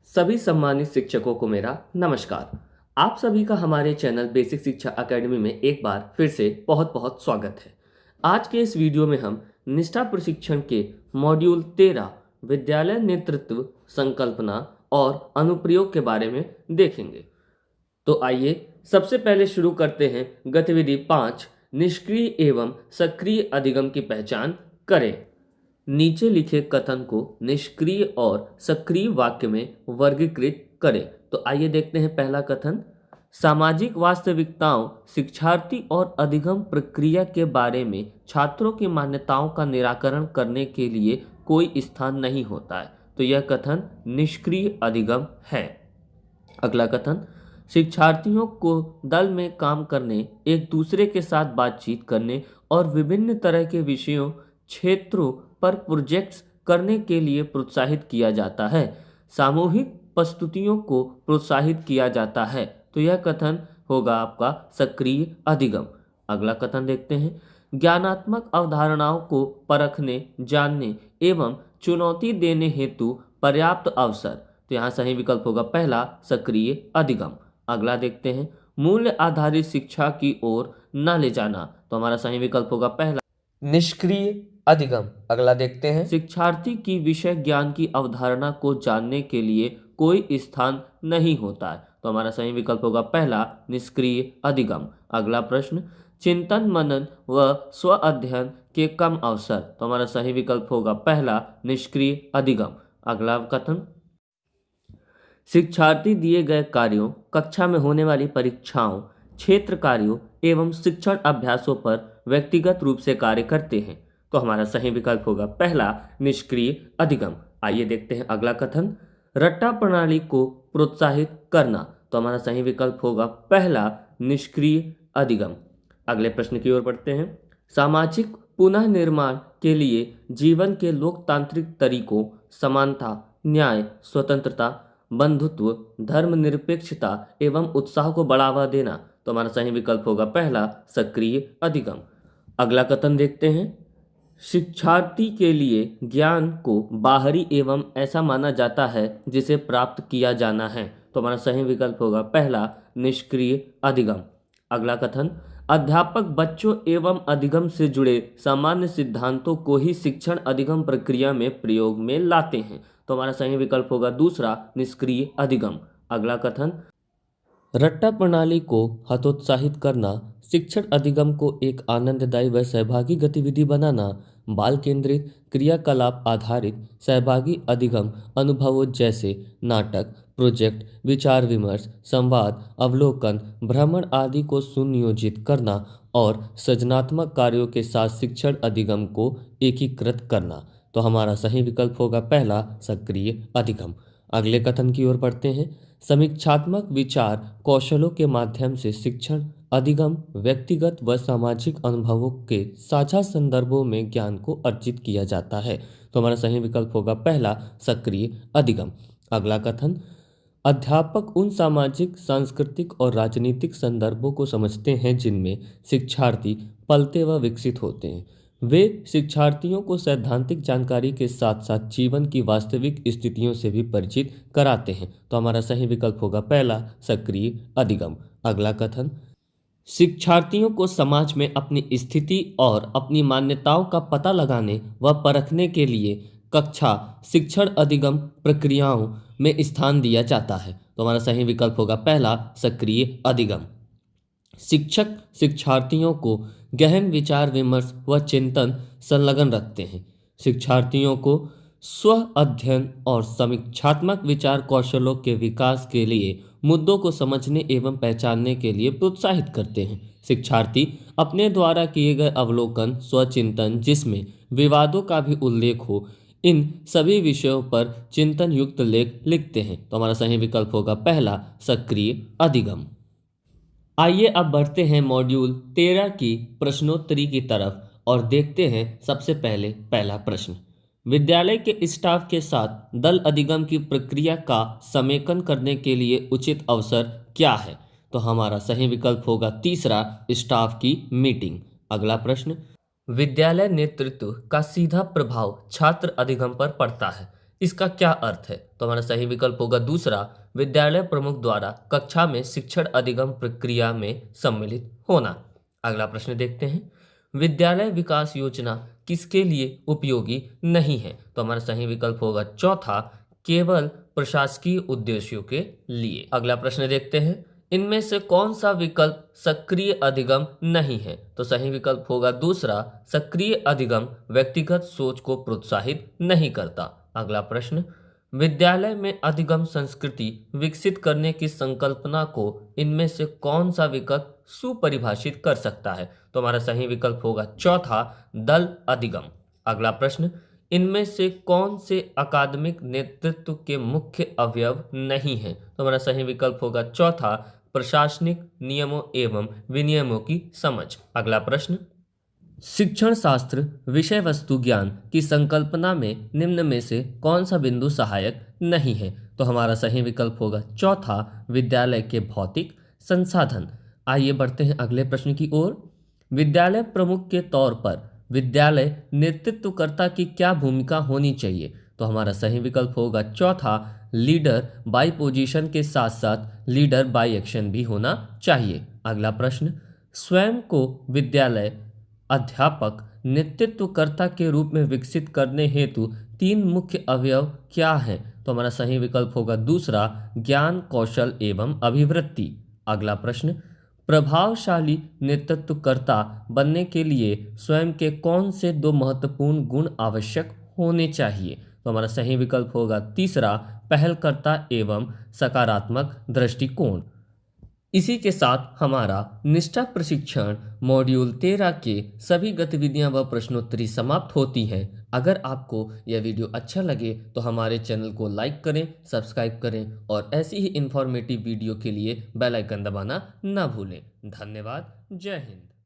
सभी सम्मानित शिक्षकों को मेरा नमस्कार। आप सभी का हमारे चैनल बेसिक शिक्षा एकेडमी में एक बार फिर से बहुत बहुत स्वागत है। आज के इस वीडियो में हम निष्ठा प्रशिक्षण के मॉड्यूल 13 विद्यालय नेतृत्व संकल्पना और अनुप्रयोग के बारे में देखेंगे। तो आइए सबसे पहले शुरू करते हैं गतिविधि 5 निष्क्रिय एवं सक्रिय अधिगम की पहचान करें। नीचे लिखे कथन को निष्क्रिय और सक्रिय वाक्य में वर्गीकृत करें। तो आइए देखते हैं पहला कथन। सामाजिक वास्तविकताओं शिक्षार्थी और अधिगम प्रक्रिया के बारे में छात्रों की मान्यताओं का निराकरण करने के लिए कोई स्थान नहीं होता है। तो यह कथन निष्क्रिय अधिगम है। अगला कथन। शिक्षार्थियों को दल में काम करने, एक दूसरे के साथ बातचीत करने और विभिन्न तरह के विषयों क्षेत्रों पर प्रोजेक्ट्स करने के लिए प्रोत्साहित किया जाता है। सामूहिक प्रस्तुतियों को प्रोत्साहित किया जाता है। तो यह कथन होगा आपका सक्रिय अधिगम। अगला कथन देखते हैं। ज्ञानात्मक अवधारणाओं को परखने, जानने एवं चुनौती देने हेतु पर्याप्त अवसर। तो यहाँ सही विकल्प होगा पहला सक्रिय अधिगम। अगला देखते हैं। मूल्य आधारित शिक्षा की ओर न ले जाना। तो हमारा सही विकल्प होगा पहला निष्क्रिय अधिगम। अगला देखते हैं। शिक्षार्थी की विषय ज्ञान की अवधारणा को जानने के लिए कोई स्थान नहीं होता है। तो हमारा सही विकल्प होगा पहला निष्क्रिय अधिगम। अगला प्रश्न। चिंतन मनन व स्व अध्ययन के कम अवसर। तो हमारा सही विकल्प होगा पहला निष्क्रिय अधिगम। अगला कथन। शिक्षार्थी दिए गए कार्यों, कक्षा में होने वाली परीक्षाओं, क्षेत्र कार्यों एवं शिक्षण अभ्यासों पर व्यक्तिगत रूप से कार्य करते हैं। तो हमारा सही विकल्प होगा पहला निष्क्रिय अधिगम। आइए देखते हैं अगला कथन। रट्टा प्रणाली को प्रोत्साहित करना। तो हमारा सही विकल्प होगा पहला निष्क्रिय अधिगम। अगले प्रश्न की ओर बढ़ते हैं। सामाजिक पुनः निर्माण के लिए जीवन के लोकतांत्रिक तरीकों, समानता, न्याय, स्वतंत्रता, बंधुत्व, धर्मनिरपेक्षता एवं उत्साह को बढ़ावा देना। तो हमारा सही विकल्प होगा पहला सक्रिय अधिगम। अगला कथन देखते हैं। शिक्षार्थी के लिए ज्ञान को बाहरी एवं ऐसा माना जाता है जिसे प्राप्त किया जाना है। तो हमारा सही विकल्प होगा पहला निष्क्रिय अधिगम। अगला कथन। अध्यापक बच्चों एवं अधिगम से जुड़े सामान्य सिद्धांतों को ही शिक्षण अधिगम प्रक्रिया में प्रयोग में लाते हैं। तो हमारा सही विकल्प होगा दूसरा निष्क्रिय अधिगम। अगला कथन। रट्टा प्रणाली को हतोत्साहित करना, शिक्षण अधिगम को एक आनंददायी व सहभागी गतिविधि बनाना, बाल केंद्रित क्रियाकलाप आधारित सहभागी अधिगम अनुभवों जैसे नाटक, प्रोजेक्ट, विचार विमर्श, संवाद, अवलोकन, भ्रमण आदि को सुनियोजित करना और सृजनात्मक कार्यों के साथ शिक्षण अधिगम को एकीकृत करना। तो हमारा सही विकल्प होगा पहला सक्रिय अधिगम। अगले कथन की ओर बढ़ते हैं। समीक्षात्मक विचार कौशलों के माध्यम से शिक्षण अधिगम व्यक्तिगत व सामाजिक अनुभवों के साझा संदर्भों में ज्ञान को अर्जित किया जाता है। तो हमारा सही विकल्प होगा पहला सक्रिय अधिगम। अगला कथन। अध्यापक उन सामाजिक, सांस्कृतिक और राजनीतिक संदर्भों को समझते हैं जिनमें शिक्षार्थी पलते व विकसित होते हैं। वे शिक्षार्थियों को सैद्धांतिक जानकारी के साथ साथ जीवन की वास्तविक स्थितियों से भी परिचित कराते हैं। तो हमारा सही विकल्प होगा पहला सक्रिय अधिगम। अगला कथन। शिक्षार्थियों को समाज में अपनी स्थिति और अपनी मान्यताओं का पता लगाने व परखने के लिए कक्षा शिक्षण अधिगम प्रक्रियाओं में स्थान दिया जाता है। तो हमारा सही विकल्प होगा पहला सक्रिय अधिगम। शिक्षक शिक्षार्थियों को गहन विचार विमर्श व चिंतन संलग्न रखते हैं। शिक्षार्थियों को स्व अध्ययन और समीक्षात्मक विचार कौशलों के विकास के लिए मुद्दों को समझने एवं पहचानने के लिए प्रोत्साहित करते हैं। शिक्षार्थी अपने द्वारा किए गए अवलोकन, स्वचिंतन जिसमें विवादों का भी उल्लेख हो, इन सभी विषयों पर चिंतन युक्त लेख लिखते हैं। तो हमारा सही विकल्प होगा पहला सक्रिय अधिगम। आइए अब बढ़ते हैं मॉड्यूल 13 की प्रश्नोत्तरी की तरफ और देखते हैं सबसे पहले पहला प्रश्न। विद्यालय के स्टाफ के साथ दल अधिगम की प्रक्रिया का समेकन करने के लिए उचित अवसर क्या है? तो हमारा सही विकल्प होगा तीसरा स्टाफ की मीटिंग। अगला प्रश्न। विद्यालय नेतृत्व का सीधा प्रभाव छात्र अधिगम पर पड़ता है। इसका क्या अर्थ है? तो हमारा सही विकल्प होगा दूसरा, विद्यालय प्रमुख द्वारा कक्षा में शिक्षण अधिगम प्रक्रिया में सम्मिलित होना। अगला प्रश्न देखते हैं, विद्यालय विकास योजना किसके लिए उपयोगी नहीं है? तो हमारा सही विकल्प होगा चौथा, केवल प्रशासकीय उद्देश्यों के लिए। अगला प्रश्न देखते हैं, इनमें से कौन सा विकल्प सक्रिय अधिगम नहीं है? तो सही विकल्प होगा दूसरा, सक्रिय अधिगम व्यक्तिगत सोच को प्रोत्साहित नहीं करता। अगला प्रश्न, विद्यालय में अधिगम संस्कृति विकसित करने की संकल्पना को इनमें से कौन सा विकल्प सुपरिभाषित कर सकता है? तो हमारा सही विकल्प होगा चौथा, दल अधिगम। अगला प्रश्न, इनमें से कौन से अकादमिक नेतृत्व के मुख्य अवयव नहीं हैं? तो हमारा सही विकल्प होगा चौथा, प्रशासनिक नियमों एवं विनियमों की समझ। अगला प्रश्न, शिक्षण शास्त्र विषय वस्तु ज्ञान की संकल्पना में निम्न में से कौन सा बिंदु सहायक नहीं है? तो हमारा सही विकल्प होगा चौथा, विद्यालय के भौतिक संसाधन। आइए बढ़ते हैं अगले प्रश्न की ओर। विद्यालय प्रमुख के तौर पर विद्यालय नेतृत्वकर्ता की क्या भूमिका होनी चाहिए? तो हमारा सही विकल्प होगा चौथा, लीडर बाय पोजीशन के साथ साथ लीडर बाय एक्शन भी होना चाहिए। अगला प्रश्न, स्वयं को विद्यालय अध्यापक नेतृत्वकर्ता के रूप में विकसित करने हेतु तीन मुख्य अवयव क्या हैं? तो हमारा सही विकल्प होगा दूसरा, ज्ञान कौशल एवं अभिवृत्ति। अगला प्रश्न, प्रभावशाली नेतृत्वकर्ता बनने के लिए स्वयं के कौन से दो महत्वपूर्ण गुण आवश्यक होने चाहिए? तो हमारा सही विकल्प होगा तीसरा, पहलकर्ता एवं सकारात्मक दृष्टिकोण। इसी के साथ हमारा निष्ठा प्रशिक्षण मॉड्यूल 13 के सभी गतिविधियां व प्रश्नोत्तरी समाप्त होती हैं। अगर आपको यह वीडियो अच्छा लगे तो हमारे चैनल को लाइक करें, सब्सक्राइब करें और ऐसी ही इंफॉर्मेटिव वीडियो के लिए बेल आइकन दबाना ना भूलें। धन्यवाद। जय हिंद।